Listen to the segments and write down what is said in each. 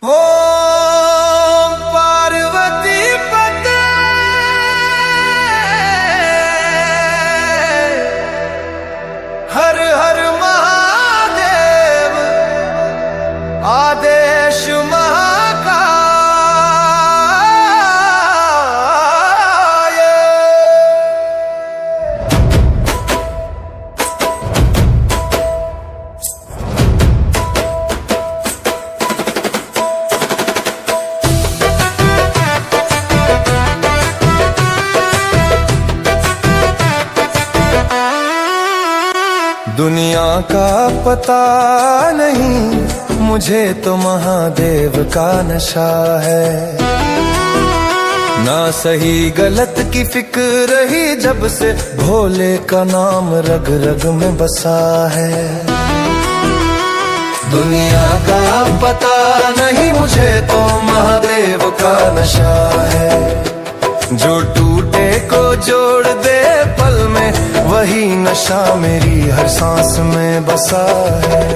ओम पार्वती पते हर हर महादेव आदेश महाकाय। दुनिया का पता नहीं मुझे तो महादेव का नशा है। ना सही गलत की फिक्र रही जब से भोले का नाम रग रग में बसा है। दुनिया का पता नहीं मुझे तो महादेव का नशा है। जो टूटे को जोड़ दे पल में वही नशा मेरी हर सांस में बसा है।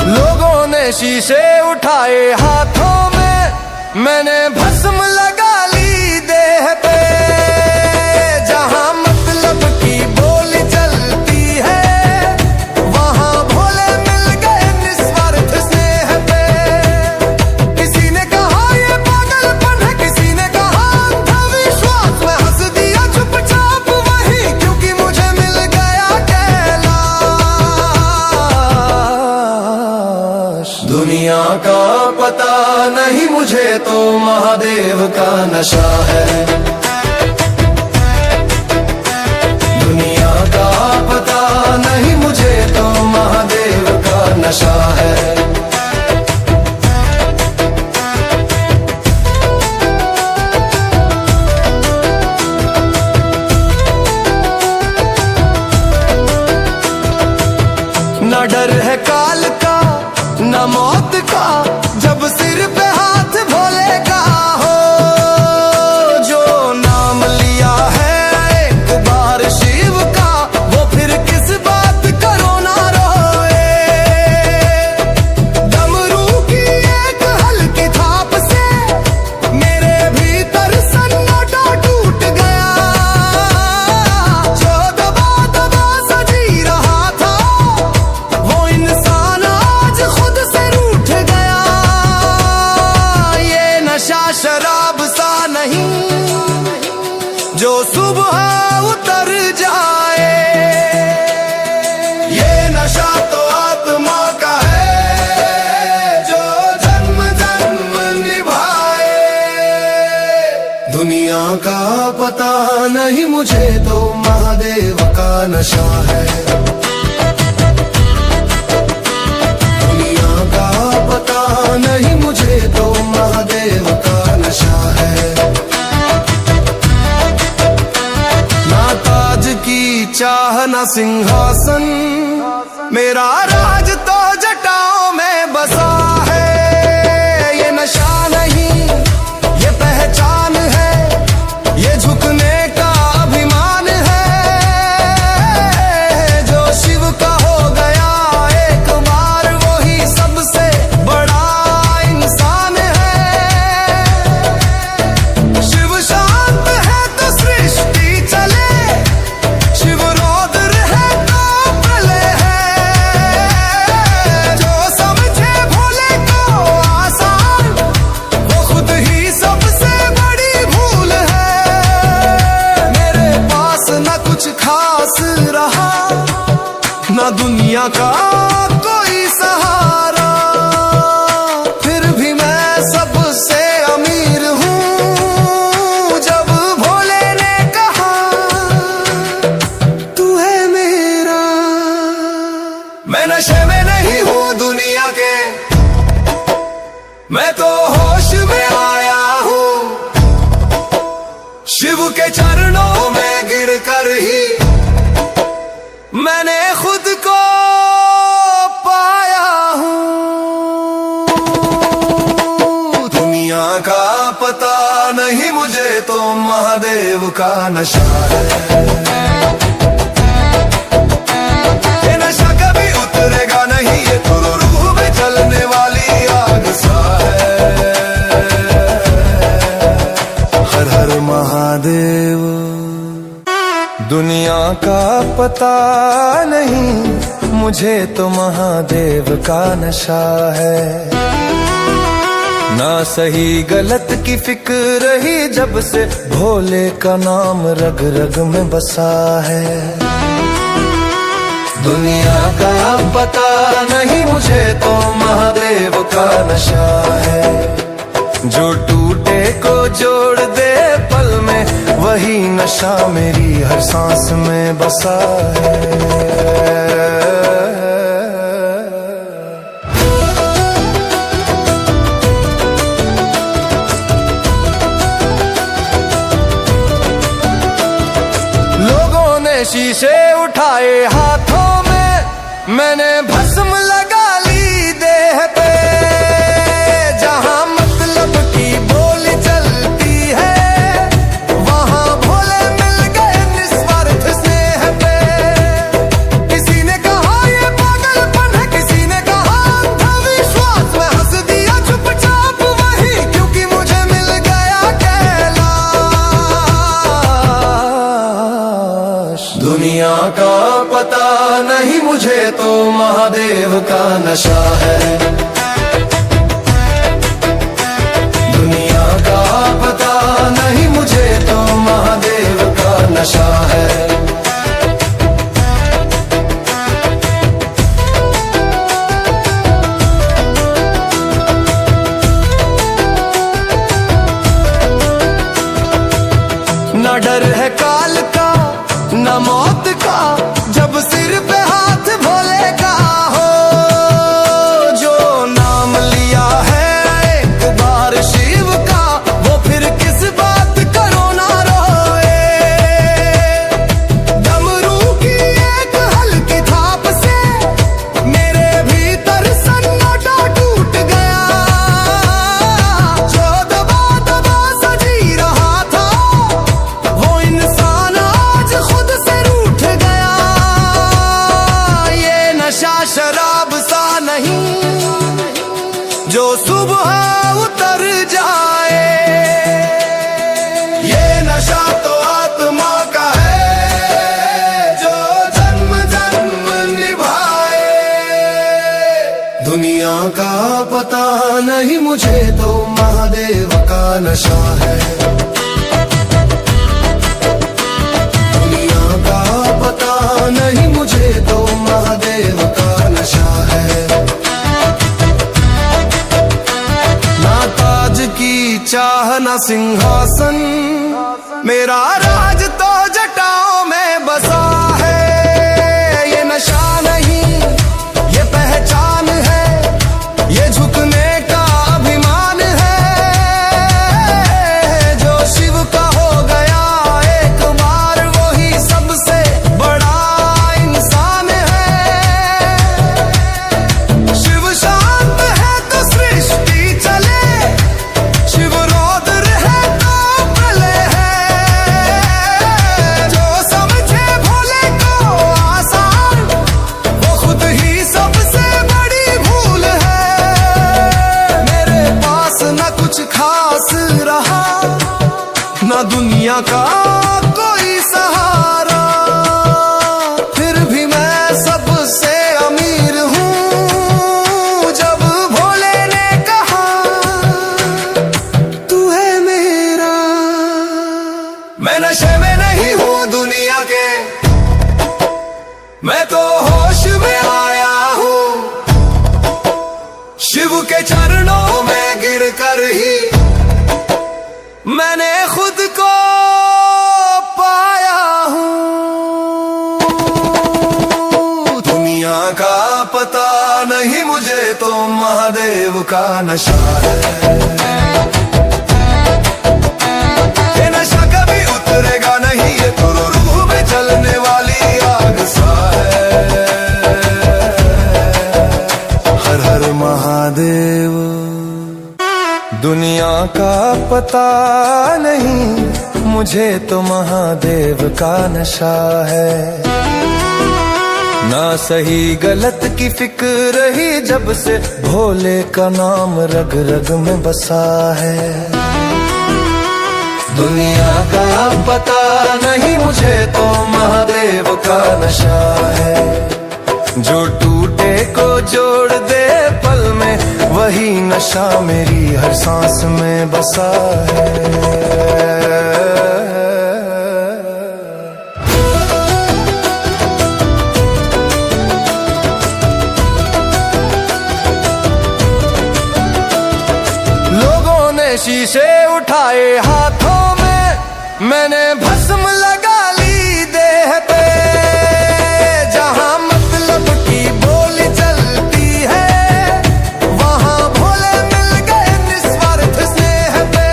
लोगों ने शीशे उठाए हाथों में, मैंने भस्म लगा ली देह पे। जहां मतलब की बोली चलती है वहां भोले मिल गए निस्वार्थ स्नेह पे। किसी ने कहा ये पागलपन है, किसी ने कहा अंधविश्वास। मैं हंस दिया चुपचाप वही क्योंकि मुझे मिल गया कैलाश। दुनिया का पता नहीं मुझे तो महादेव का नशा है। दुनिया का पता नहीं मुझे तो महादेव का नशा है। न डर है काल का न मौत का, जब सिर पे हाथ भोले का हो। जो नाम लिया है एक बार शिव का वो फिर किस बात करो ना रोए। डमरू की एक हल्की थाप से मेरे भीतर सन्नाटा टूट गया। जो दबा दबा सजी रहा था वो इंसान आज खुद से रूठ गया। ये नशा शराब सा नहीं जो सुबह उतर जाए। ये नशा तो आत्मा का है जो जन्म जन्म निभाए। दुनिया का पता नहीं मुझे तो महादेव का नशा है। दुनिया का पता नहीं मुझे तो महादेव का नशा है। ना ताज की चाह ना सिंहासन, मेरा राज तो जटाओं में बसा है। ये नशा नहीं ये पहचान है, ये झुकने का अभिमान है। जो शिव का हो गया एक बार वही सबसे बड़ा इंसान है। शिव शांत है तो सृष्टि चले, शिव रौद्र है तो प्रलय है। जो समझे भोले को आसान वो खुद ही सबसे बड़ी भूल है। मेरे पास न कुछ खास रहा न दुनिया का कोई सहारा, फिर भी मैं सबसे अमीर हूँ। जब भोले ने कहा तू है मेरा, मैं नशे में नहीं हूँ दुनिया के, मैं तो होश में आया हूँ। शिव के चरणों में गिर कर ही मैंने खुद को पाया हूँ। दुनिया का पता नहीं मुझे तो महादेव का नशा है। ये नशा कभी उतरेगा नहीं, ये तो रूह में जलने वाली आग सा है। हर हर महादेव। दुनिया का पता नहीं, मुझे तो महादेव का नशा है। ना सही गलत की फिक्र ही जब से भोले का नाम रग रग में बसा है। दुनिया का पता नहीं, मुझे तो महादेव का नशा है। जो टूटे को जोड़ दे पल में, वही नशा मेरी हर सांस में बसा है। लोगों ने शीशे उठाए हाथों में, मैंने भस्म लगा ली देह पे। जहां मतलब की बोली चलती है, वहां भोले मिल गए निस्वार्थ स्नेह पे। किसी ने कहा ये पागलपन है, किसी ने कहा अंधविश्वास। मैं हंस दिया चुपचाप वही, क्योंकि मुझे मिल गया कैलाश। दुनिया का पता नहीं, मुझे तो महादेव का नशा है। दुनिया का पता नहीं, मुझे तो महादेव का नशा है। न डर है काल का, न मौत का, जब सिर पे हाथ भोले का हो। जो नाम लिया है एक बार शिव का, वो फिर किस बात करो ना रोए। डमरू की एक हल्की थाप से मेरे भीतर सन्नाटा टूट गया। जो दबा दबा सजी रहा था, वो इंसान आज खुद से रूठ गया। ये नशा शराब सा नहीं, जो सुबह उतर जाए। ये नशा तो आत्मा का है, जो जन्म जन्म निभाए। दुनिया का पता नहीं, मुझे तो महादेव का नशा है। दुनिया का पता नहीं, मुझे तो महादेव का नशा है। ना ताज की चाह ना सिंहासन, मेरा राज तो जटाओं में बसा है। ये नशा नहीं, ये पहचान है, ये झुकने का अभिमान है। जो शिव का हो गया एक बार, वही सबसे बड़ा इंसान है। शिव शांत है तो सृष्टि चले, शिव रौद्र है तो प्रलय है। जो समझे भोले को आसान, वो खुद ही सबसे बड़ी भूल है। मेरे पास न कुछ खास रहा, न दुनिया का कोई सहारा, फिर भी मैं सबसे अमीर हूँ। जब भोले ने कहा तू है मेरा, मैं नशे में नहीं हूँ दुनिया के, मैं तो होश में आया हूँ। शिव के चरणों में गिर कर ही मैंने खुद को पाया हूँ। दुनिया का पता नहीं, मुझे तो महादेव का नशा है। ये नशा कभी उतरेगा नहीं, ये तो रूह में जलने वाली आग सा है। हर हर महादेव। दुनिया का पता नहीं, मुझे तो महादेव का नशा है। ना सही गलत की फिक्र रही जब से, भोले का नाम रग रग में बसा है। दुनिया का पता नहीं मुझे तो महादेव का नशा है। जो टूटे को जोड़ दे पल में, वही नशा मेरी हर सांस में बसा है। लोगों ने शीशे उठाए हाथों में, मैंने भस्म लगा ली देह पे। जहां मतलब की बोली चलती है, वहां भोले मिल गए निस्वार्थ स्नेह पे।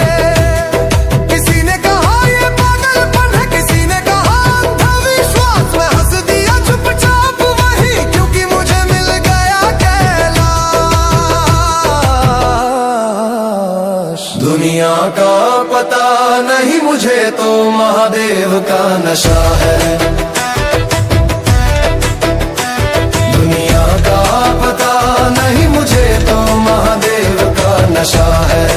किसी ने कहा ये पागलपन है, किसी ने कहा अंधविश्वास। मैं हंस दिया चुपचाप वही, क्योंकि मुझे मिल गया कैलाश। दुनिया का पता नहीं मुझे तो महादेव का नशा है। दुनिया का पता नहीं मुझे तो महादेव का नशा है।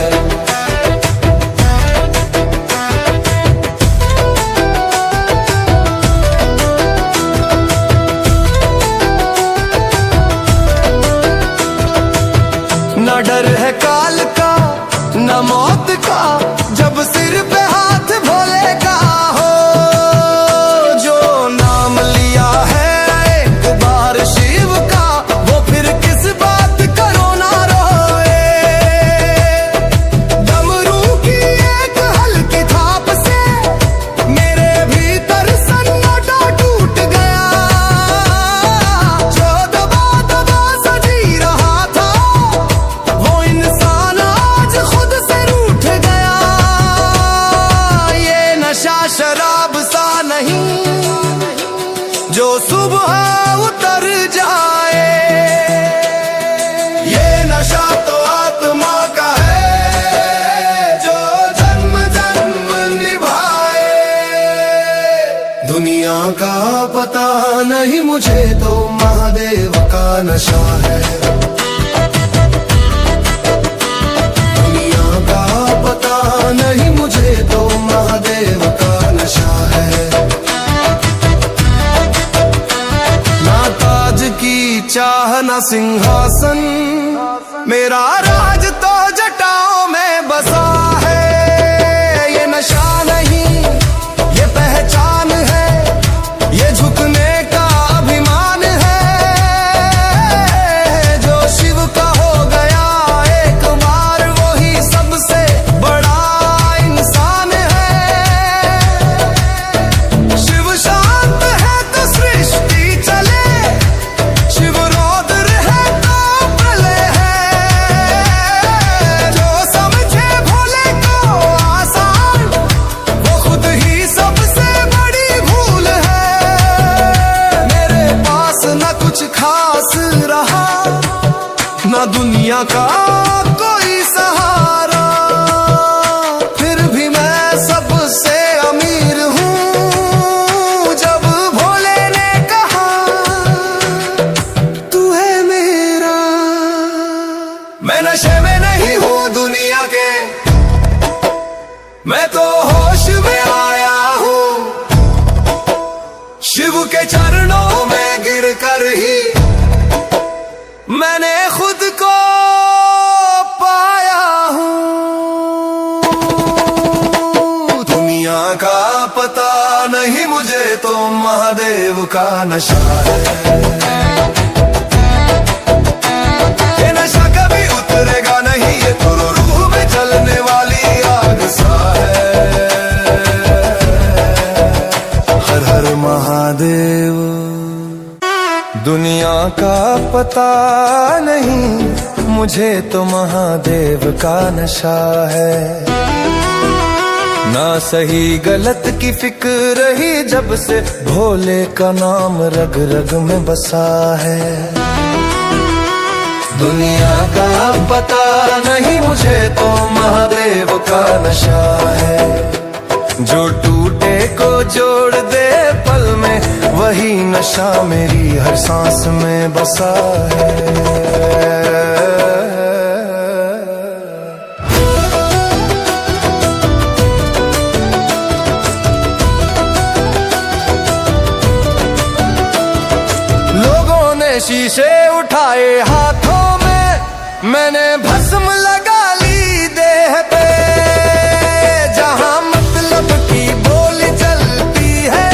ना डर है काल का, ना मौत का, जब सिर पे हाथ भोले का हो। जो नाम लिया है एक बार शिव का, वो फिर किस बात करो ना रोए। डमरू की एक हल्की थाप से मेरे भीतर सन्नाटा टूट गया। जो दबा दबा सजी रहा था, वो इंसान आज खुद से रूठ गया। ये नशा शराब सा नहीं जो सुबह उतर जाए। ये नशा तो आत्मा का है, जो जन्म जन्म निभाए। दुनिया का पता नहीं मुझे तो महादेव का नशा है। दुनिया का पता नहीं मुझे तो महादेव का नशा है। ना ताज की चाह ना सिंहासन, मेरा राज तो जटाओं में बसा है। ये नशा नहीं ये पहचान है, ये झुकने का अभिमान है। जो शिव का हो गया एक बार, वही सबसे बड़ा इंसान है। शिव शांत है तो सृष्टि चले, शिव रौद्र है तो प्रलय है। जो समझे भोले को आसान, वो खुद ही सबसे बड़ी भूल है। मेरे पास न कुछ खास रहा, न दुनिया का कोई सहारा, फिर भी मैं सबसे अमीर हूँ। जब भोले ने कहा तू है मेरा, मैं नशे में नहीं हूँ दुनिया के, मैं तो होश में आया हूँ। शिव के चरणों में गिर कर ही मैंने खुद को पाया हूँ। दुनिया का पता नहीं मुझे तो महादेव का नशा है। ये नशा कभी उतरेगा नहीं, ये तो रूह में जलने वाली आग सा है। हर हर महादेव। दुनिया का पता नहीं मुझे तो महादेव का नशा है। ना सही गलत की फिक्र रही जब से, भोले का नाम रग रग में बसा है। दुनिया का पता नहीं मुझे तो महादेव का नशा है। जो टूटे को जोड़ दे पल में, वही नशा मेरी हर सांस में बसा है। लोगों ने शीशे उठाए हाथों में, मैंने भस्म लगा ली देह पे। जहां मतलब की बोली चलती है,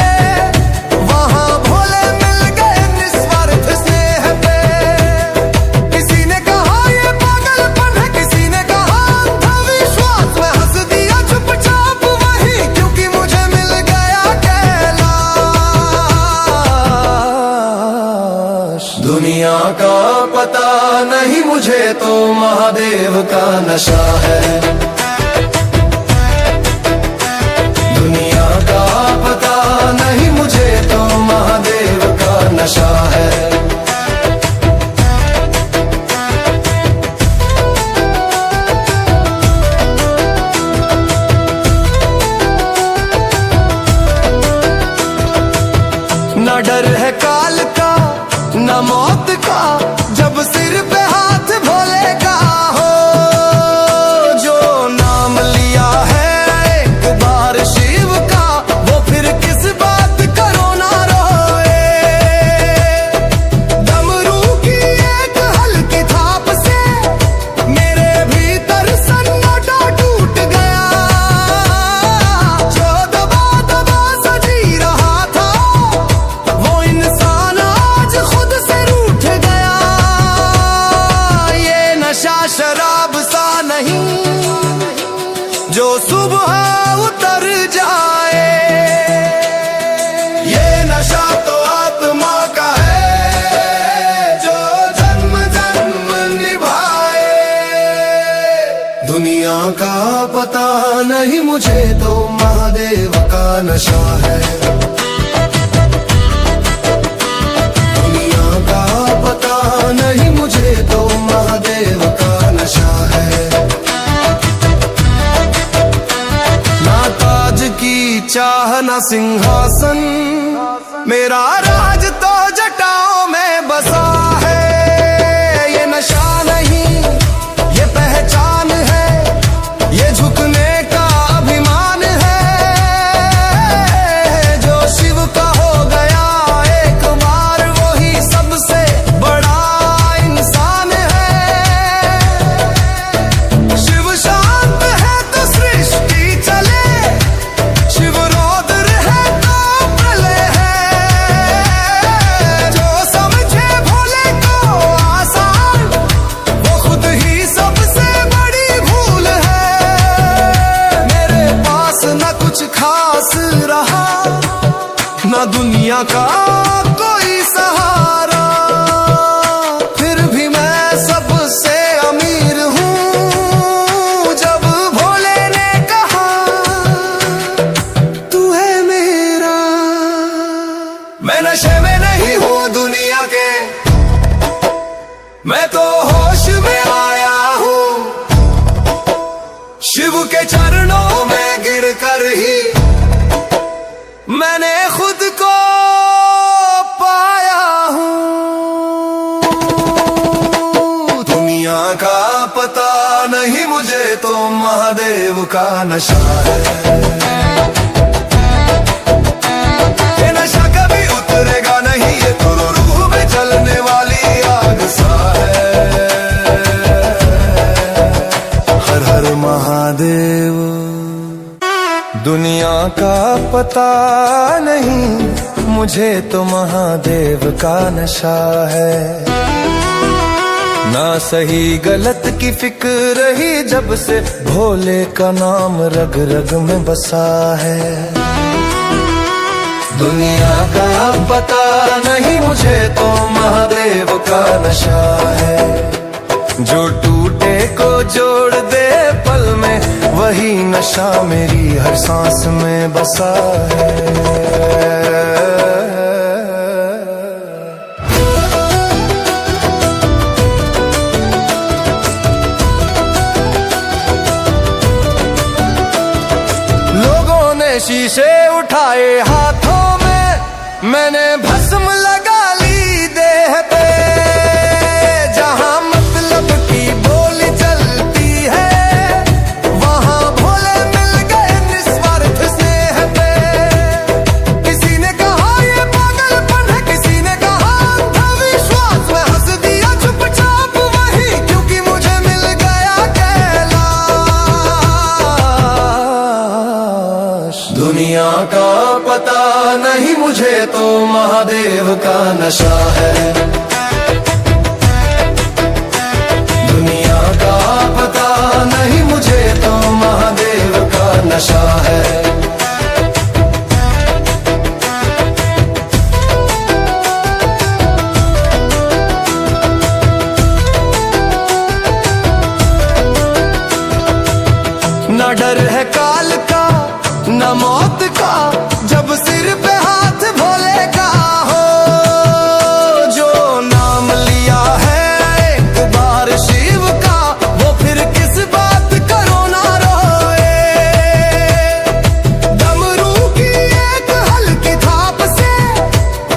वहां भोले मिल गए निस्वार्थ स्नेह पे। किसी ने कहा ये पागलपन है, किसी ने कहा अंधविश्वास। मैं हंस दिया चुपचाप वही, क्योंकि मुझे मिल गया कैलाश। दुनिया का पता नहीं मुझे तो महादेव का नशा है। दुनिया का पता नहीं मुझे तो महादेव का नशा है। न डर है काल का न मौत का, जब सिर पे हाथ भोले का हो। जो नाम लिया है एक बार शिव का, वो फिर किस बात करो ना रोए। डमरू की एक हल्की थाप से मेरे भीतर सन्नाटा टूट गया। जो दबा दबा सजी रहा था, वो इंसान आज खुद से रूठ गया। ये नशा शराब सा नहीं जो सुबह उतर जाए। ये नशा तो आत्मा का है, जो जन्म जन्म निभाए। दुनिया का पता नहीं मुझे तो महादेव का नशा है। दुनिया का पता नहीं मुझे तो महादेव का नशा है। ना ताज की चाह ना सिंहासन, मेरा राज तो जटाओं में बसा है। ये नशा नहीं ये पहचान है, ये झुकने का अभिमान है। जो शिव का हो गया एक बार, वही सबसे बड़ा इंसान है। शिव शांत है तो सृष्टि चले, शिव रौद्र है तो प्रलय है। जो समझे भोले को आसान, वो खुद ही सबसे बड़ी भूल है। मेरे पास न कुछ खास रहा, न दुनिया का कोई सहारा, फिर भी मैं सबसे अमीर हूँ। जब भोले ने कहा तू है मेरा, मैं नशे में नहीं हूँ दुनिया के, मैं तो होश में आया हूँ। शिव के चरणों में गिर कर ही मैंने खुद को पाया हूँ। दुनिया का पता नहीं मुझे तो महादेव का नशा है। ये नशा कभी उतरेगा नहीं, ये तो रूह में जलने वाली आग सा है। हर हर महादेव। दुनिया का पता नहीं मुझे तो महादेव का नशा है। ना सही गलत की फिक्र रही जब से, भोले का नाम रग रग में बसा है। दुनिया का पता नहीं मुझे तो महादेव का नशा है। जो टूटे को जोड़ दे पल में, वही नशा मेरी हर सांस में बसा है। लोगों ने शीशे उठाए हाथों में, मैंने भस्म लगा ली देह पे। जहां मतलब की बोली चलती है, वहां भोले मिल गए निस्वार्थ स्नेह पे। किसी ने कहा ये पागलपन है, किसी ने कहा अंधविश्वास। मैं हंस दिया चुपचाप वही, क्योंकि मुझे मिल गया कैलाश। दुनिया का पता नहीं मुझे तो महादेव का नशा है। दुनिया का पता नहीं मुझे तो महादेव का नशा है। न डर है काल का न मौत का, जब सिर पे हाथ भोले का हो। जो नाम लिया है एक बार शिव का, वो फिर किस बात करो ना रोए। डमरू की एक हल्की थाप से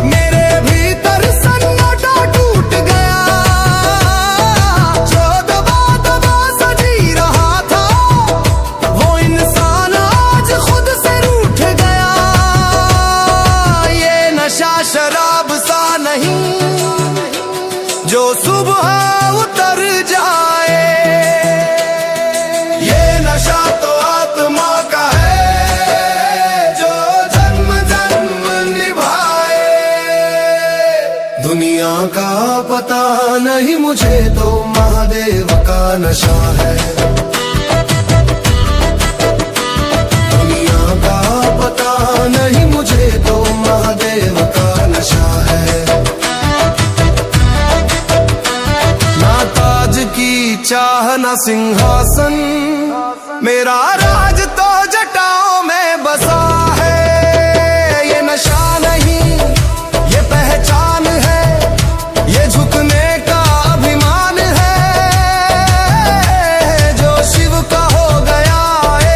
मेरे भीतर सन्नाटा टूट गया। जो दबा दबा सजी रहा था, वो इंसान आज खुद से रूठ गया। ये नशा शराब सा नहीं जो सुबह उतर जाए। ये नशा तो आत्मा का है, जो जन्म जन्म निभाए। दुनिया का पता नहीं मुझे तो महादेव का नशा है। दुनिया का पता नहीं मुझे तो महादेव का नशा है। ना ताज की चाह ना सिंहासन, मेरा राज तो जटाओं में बसा है। ये नशा नहीं ये पहचान है, ये झुकने का अभिमान है। जो शिव का हो गया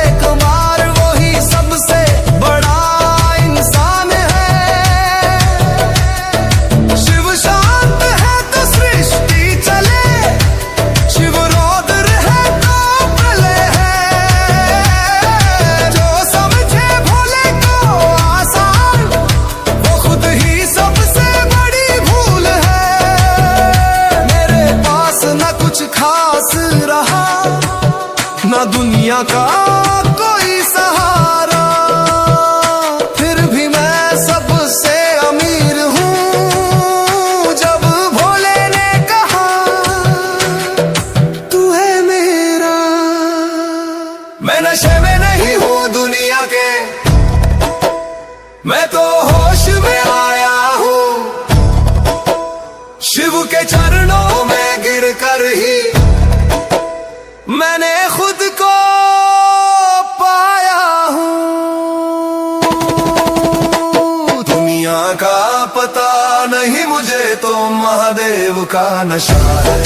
एक बार, वही सबसे बड़ा इंसान है। शिव शांत है तो सृष्टि चले, शिव रौद्र है तो प्रलय है। जो समझे भोले को आसान, वो खुद ही सबसे बड़ी भूल है। मेरे पास न कुछ खास रहा, न दुनिया का कोई सहारा, फिर भी मैं सबसे अमीर हूँ। जब भोले ने कहा तू है मेरा, मैं नशे में नहीं हूँ दुनिया के, मैं तो होश में आया हूँ। शिव के चरणों में गिर कर ही मैंने खुद को पाया हूँ। दुनिया का पता नहीं मुझे तो महादेव का नशा है।